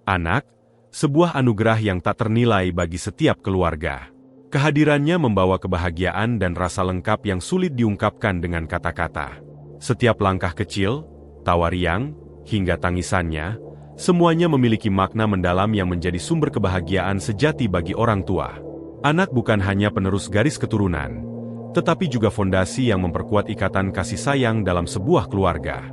Anak, sebuah anugerah yang tak ternilai bagi setiap keluarga. Kehadirannya membawa kebahagiaan dan rasa lengkap yang sulit diungkapkan dengan kata-kata. Setiap langkah kecil, tawa riang, hingga tangisannya, semuanya memiliki makna mendalam yang menjadi sumber kebahagiaan sejati bagi orang tua. Anak bukan hanya penerus garis keturunan, tetapi juga fondasi yang memperkuat ikatan kasih sayang dalam sebuah keluarga.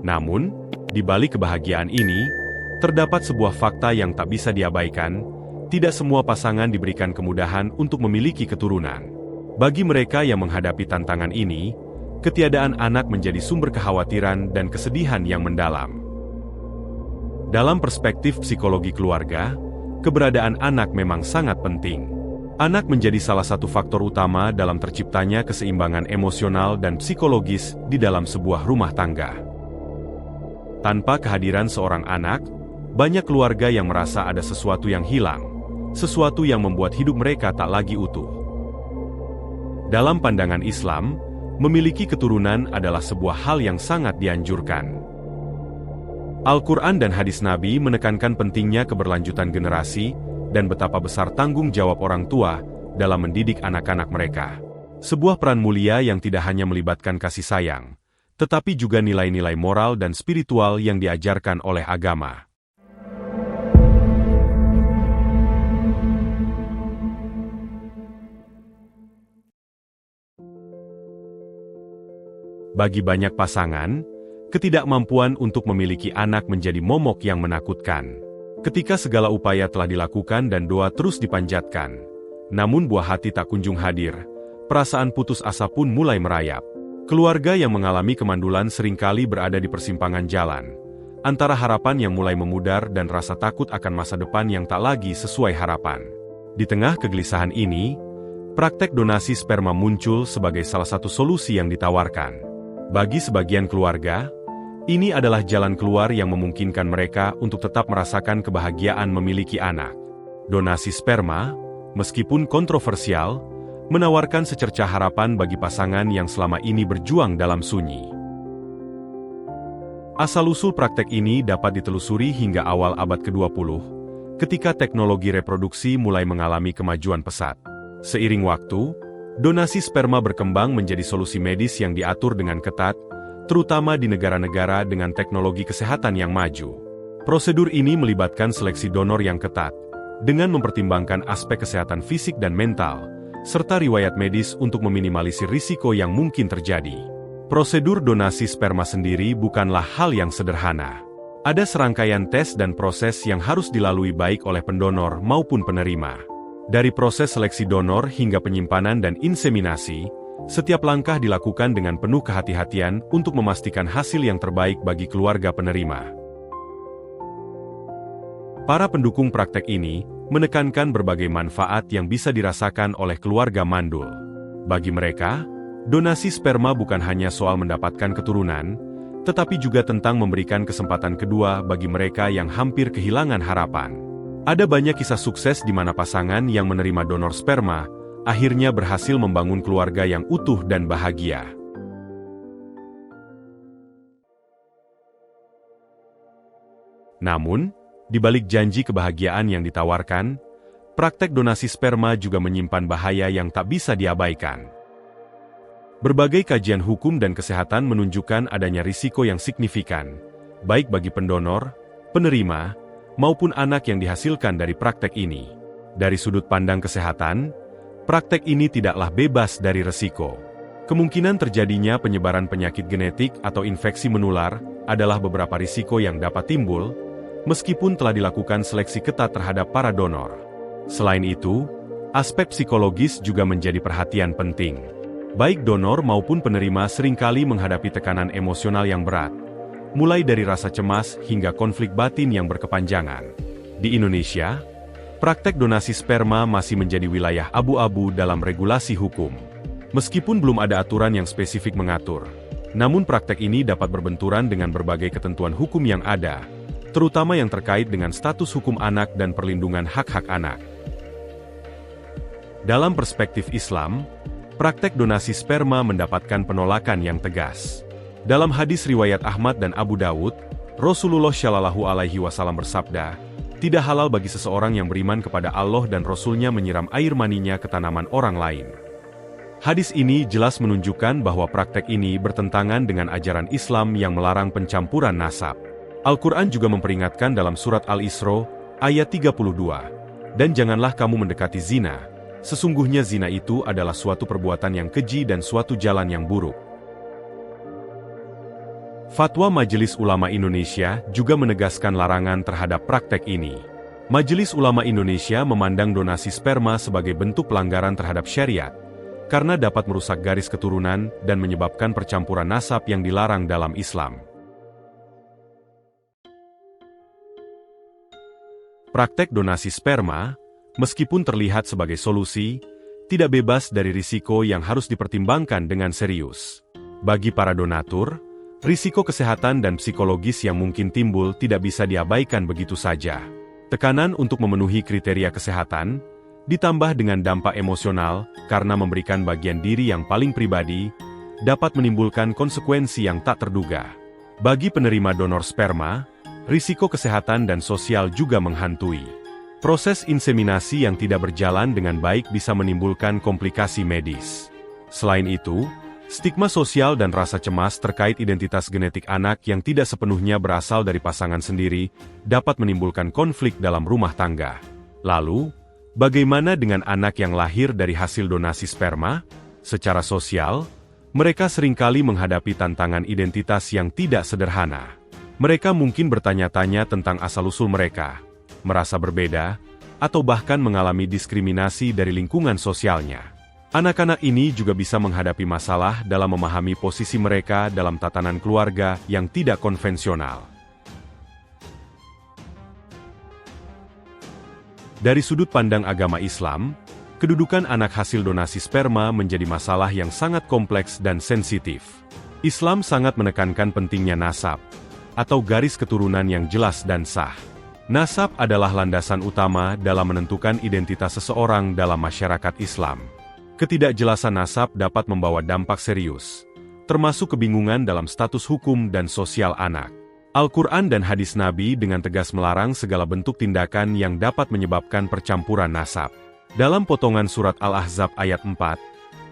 Namun, di balik kebahagiaan ini, terdapat sebuah fakta yang tak bisa diabaikan. Tidak semua pasangan diberikan kemudahan untuk memiliki keturunan. Bagi mereka yang menghadapi tantangan ini, ketiadaan anak menjadi sumber kekhawatiran dan kesedihan yang mendalam. Dalam perspektif psikologi keluarga, keberadaan anak memang sangat penting. Anak menjadi salah satu faktor utama dalam terciptanya keseimbangan emosional dan psikologis di dalam sebuah rumah tangga. Tanpa kehadiran seorang anak, banyak keluarga yang merasa ada sesuatu yang hilang, sesuatu yang membuat hidup mereka tak lagi utuh. Dalam pandangan Islam, memiliki keturunan adalah sebuah hal yang sangat dianjurkan. Al-Quran dan hadis Nabi menekankan pentingnya keberlanjutan generasi dan betapa besar tanggung jawab orang tua dalam mendidik anak-anak mereka. Sebuah peran mulia yang tidak hanya melibatkan kasih sayang, tetapi juga nilai-nilai moral dan spiritual yang diajarkan oleh agama. Bagi banyak pasangan, ketidakmampuan untuk memiliki anak menjadi momok yang menakutkan. Ketika segala upaya telah dilakukan dan doa terus dipanjatkan, namun buah hati tak kunjung hadir, perasaan putus asa pun mulai merayap. Keluarga yang mengalami kemandulan seringkali berada di persimpangan jalan, antara harapan yang mulai memudar dan rasa takut akan masa depan yang tak lagi sesuai harapan. Di tengah kegelisahan ini, praktek donasi sperma muncul sebagai salah satu solusi yang ditawarkan. Bagi sebagian keluarga, ini adalah jalan keluar yang memungkinkan mereka untuk tetap merasakan kebahagiaan memiliki anak. Donasi sperma, meskipun kontroversial, menawarkan secercah harapan bagi pasangan yang selama ini berjuang dalam sunyi. Asal-usul praktek ini dapat ditelusuri hingga awal abad ke-20, ketika teknologi reproduksi mulai mengalami kemajuan pesat. Seiring waktu, donasi sperma berkembang menjadi solusi medis yang diatur dengan ketat, terutama di negara-negara dengan teknologi kesehatan yang maju. Prosedur ini melibatkan seleksi donor yang ketat, dengan mempertimbangkan aspek kesehatan fisik dan mental, serta riwayat medis untuk meminimalisir risiko yang mungkin terjadi. Prosedur donasi sperma sendiri bukanlah hal yang sederhana. Ada serangkaian tes dan proses yang harus dilalui baik oleh pendonor maupun penerima. Dari proses seleksi donor hingga penyimpanan dan inseminasi, setiap langkah dilakukan dengan penuh kehati-hatian untuk memastikan hasil yang terbaik bagi keluarga penerima. Para pendukung praktek ini menekankan berbagai manfaat yang bisa dirasakan oleh keluarga mandul. Bagi mereka, donasi sperma bukan hanya soal mendapatkan keturunan, tetapi juga tentang memberikan kesempatan kedua bagi mereka yang hampir kehilangan harapan. Ada banyak kisah sukses di mana pasangan yang menerima donor sperma akhirnya berhasil membangun keluarga yang utuh dan bahagia. Namun, di balik janji kebahagiaan yang ditawarkan, praktek donasi sperma juga menyimpan bahaya yang tak bisa diabaikan. Berbagai kajian hukum dan kesehatan menunjukkan adanya risiko yang signifikan, baik bagi pendonor, penerima, maupun anak yang dihasilkan dari praktek ini. Dari sudut pandang kesehatan, praktek ini tidaklah bebas dari risiko. Kemungkinan terjadinya penyebaran penyakit genetik atau infeksi menular adalah beberapa risiko yang dapat timbul, meskipun telah dilakukan seleksi ketat terhadap para donor. Selain itu, aspek psikologis juga menjadi perhatian penting. Baik donor maupun penerima seringkali menghadapi tekanan emosional yang berat, mulai dari rasa cemas hingga konflik batin yang berkepanjangan. Di Indonesia, praktek donasi sperma masih menjadi wilayah abu-abu dalam regulasi hukum. Meskipun belum ada aturan yang spesifik mengatur, namun praktek ini dapat berbenturan dengan berbagai ketentuan hukum yang ada, terutama yang terkait dengan status hukum anak dan perlindungan hak-hak anak. Dalam perspektif Islam, praktek donasi sperma mendapatkan penolakan yang tegas. Dalam hadis riwayat Ahmad dan Abu Dawud, Rasulullah Shallallahu Alaihi Wasallam bersabda, tidak halal bagi seseorang yang beriman kepada Allah dan Rasul-Nya menyiram air maninya ke tanaman orang lain. Hadis ini jelas menunjukkan bahwa praktek ini bertentangan dengan ajaran Islam yang melarang pencampuran nasab. Al-Quran juga memperingatkan dalam surat Al-Isra, ayat 32, dan janganlah kamu mendekati zina, sesungguhnya zina itu adalah suatu perbuatan yang keji dan suatu jalan yang buruk. Fatwa Majelis Ulama Indonesia juga menegaskan larangan terhadap praktek ini. Majelis Ulama Indonesia memandang donasi sperma sebagai bentuk pelanggaran terhadap syariat, karena dapat merusak garis keturunan dan menyebabkan percampuran nasab yang dilarang dalam Islam. Praktek donasi sperma, meskipun terlihat sebagai solusi, tidak bebas dari risiko yang harus dipertimbangkan dengan serius. Bagi para donatur, risiko kesehatan dan psikologis yang mungkin timbul tidak bisa diabaikan begitu saja. Tekanan untuk memenuhi kriteria kesehatan, ditambah dengan dampak emosional karena memberikan bagian diri yang paling pribadi, dapat menimbulkan konsekuensi yang tak terduga. Bagi penerima donor sperma, risiko kesehatan dan sosial juga menghantui. Proses inseminasi yang tidak berjalan dengan baik bisa menimbulkan komplikasi medis. Selain itu, stigma sosial dan rasa cemas terkait identitas genetik anak yang tidak sepenuhnya berasal dari pasangan sendiri dapat menimbulkan konflik dalam rumah tangga. Lalu, bagaimana dengan anak yang lahir dari hasil donasi sperma? Secara sosial, mereka seringkali menghadapi tantangan identitas yang tidak sederhana. Mereka mungkin bertanya-tanya tentang asal-usul mereka, merasa berbeda, atau bahkan mengalami diskriminasi dari lingkungan sosialnya. Anak-anak ini juga bisa menghadapi masalah dalam memahami posisi mereka dalam tatanan keluarga yang tidak konvensional. Dari sudut pandang agama Islam, kedudukan anak hasil donasi sperma menjadi masalah yang sangat kompleks dan sensitif. Islam sangat menekankan pentingnya nasab, atau garis keturunan yang jelas dan sah. Nasab adalah landasan utama dalam menentukan identitas seseorang dalam masyarakat Islam. Ketidakjelasan nasab dapat membawa dampak serius, termasuk kebingungan dalam status hukum dan sosial anak. Al-Quran dan hadis Nabi dengan tegas melarang segala bentuk tindakan yang dapat menyebabkan percampuran nasab. Dalam potongan surat Al-Ahzab ayat 4,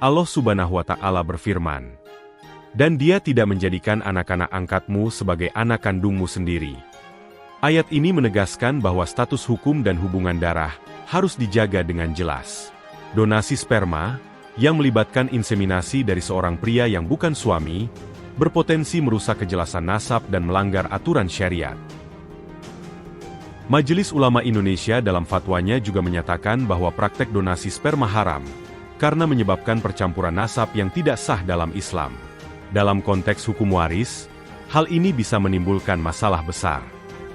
Allah Subhanahu wa Ta'ala berfirman, "Dan Dia tidak menjadikan anak-anak angkatmu sebagai anak kandungmu sendiri." Ayat ini menegaskan bahwa status hukum dan hubungan darah harus dijaga dengan jelas. Donasi sperma, yang melibatkan inseminasi dari seorang pria yang bukan suami, berpotensi merusak kejelasan nasab dan melanggar aturan syariat. Majelis Ulama Indonesia dalam fatwanya juga menyatakan bahwa praktek donasi sperma haram, karena menyebabkan percampuran nasab yang tidak sah dalam Islam. Dalam konteks hukum waris, hal ini bisa menimbulkan masalah besar.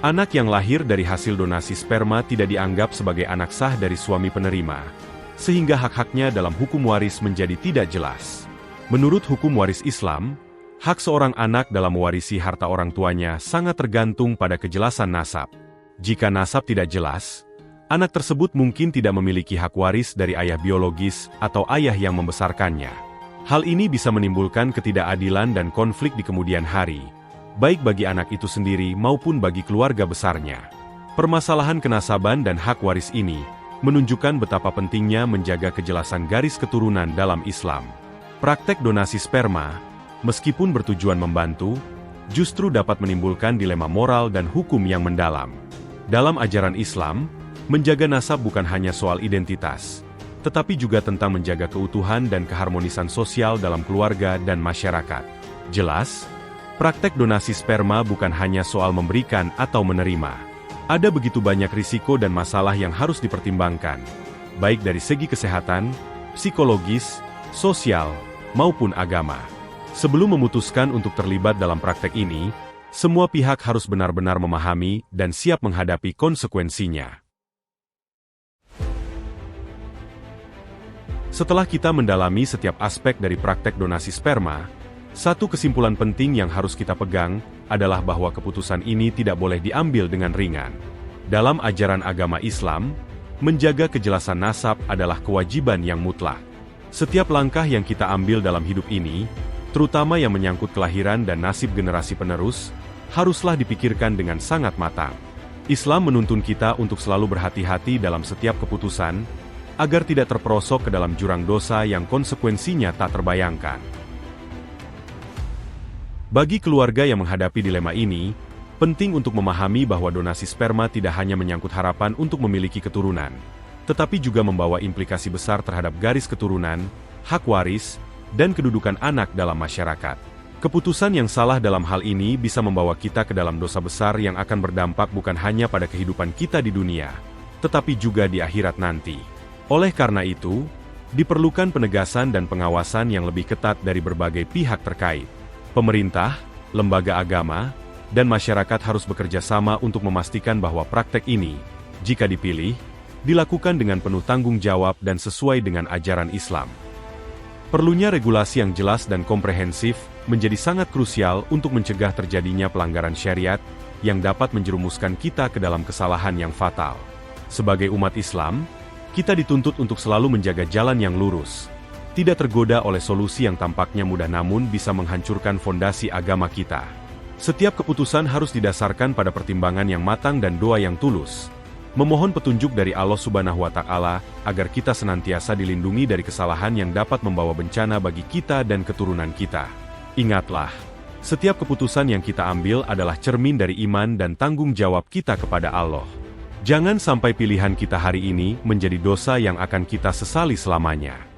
Anak yang lahir dari hasil donasi sperma tidak dianggap sebagai anak sah dari suami penerima, sehingga hak-haknya dalam hukum waris menjadi tidak jelas. Menurut hukum waris Islam, hak seorang anak dalam mewarisi harta orang tuanya sangat tergantung pada kejelasan nasab. Jika nasab tidak jelas, anak tersebut mungkin tidak memiliki hak waris dari ayah biologis atau ayah yang membesarkannya. Hal ini bisa menimbulkan ketidakadilan dan konflik di kemudian hari, baik bagi anak itu sendiri maupun bagi keluarga besarnya. Permasalahan kenasaban dan hak waris ini menunjukkan betapa pentingnya menjaga kejelasan garis keturunan dalam Islam. Praktek donasi sperma, meskipun bertujuan membantu, justru dapat menimbulkan dilema moral dan hukum yang mendalam. Dalam ajaran Islam, menjaga nasab bukan hanya soal identitas, tetapi juga tentang menjaga keutuhan dan keharmonisan sosial dalam keluarga dan masyarakat. Jelas, praktek donasi sperma bukan hanya soal memberikan atau menerima. Ada begitu banyak risiko dan masalah yang harus dipertimbangkan, baik dari segi kesehatan, psikologis, sosial, maupun agama. Sebelum memutuskan untuk terlibat dalam praktek ini, semua pihak harus benar-benar memahami dan siap menghadapi konsekuensinya. Setelah kita mendalami setiap aspek dari praktek donasi sperma, satu kesimpulan penting yang harus kita pegang adalah bahwa keputusan ini tidak boleh diambil dengan ringan. Dalam ajaran agama Islam, menjaga kejelasan nasab adalah kewajiban yang mutlak. Setiap langkah yang kita ambil dalam hidup ini, terutama yang menyangkut kelahiran dan nasib generasi penerus, haruslah dipikirkan dengan sangat matang. Islam menuntun kita untuk selalu berhati-hati dalam setiap keputusan, agar tidak terperosok ke dalam jurang dosa yang konsekuensinya tak terbayangkan. Bagi keluarga yang menghadapi dilema ini, penting untuk memahami bahwa donasi sperma tidak hanya menyangkut harapan untuk memiliki keturunan, tetapi juga membawa implikasi besar terhadap garis keturunan, hak waris, dan kedudukan anak dalam masyarakat. Keputusan yang salah dalam hal ini bisa membawa kita ke dalam dosa besar yang akan berdampak bukan hanya pada kehidupan kita di dunia, tetapi juga di akhirat nanti. Oleh karena itu, diperlukan penegasan dan pengawasan yang lebih ketat dari berbagai pihak terkait. Pemerintah, lembaga agama, dan masyarakat harus bekerja sama untuk memastikan bahwa praktek ini, jika dipilih, dilakukan dengan penuh tanggung jawab dan sesuai dengan ajaran Islam. Perlunya regulasi yang jelas dan komprehensif menjadi sangat krusial untuk mencegah terjadinya pelanggaran syariat yang dapat menjerumuskan kita ke dalam kesalahan yang fatal. Sebagai umat Islam, kita dituntut untuk selalu menjaga jalan yang lurus, tidak tergoda oleh solusi yang tampaknya mudah namun bisa menghancurkan fondasi agama kita. Setiap keputusan harus didasarkan pada pertimbangan yang matang dan doa yang tulus. Memohon petunjuk dari Allah Subhanahu wa Ta'ala agar kita senantiasa dilindungi dari kesalahan yang dapat membawa bencana bagi kita dan keturunan kita. Ingatlah, setiap keputusan yang kita ambil adalah cermin dari iman dan tanggung jawab kita kepada Allah. Jangan sampai pilihan kita hari ini menjadi dosa yang akan kita sesali selamanya.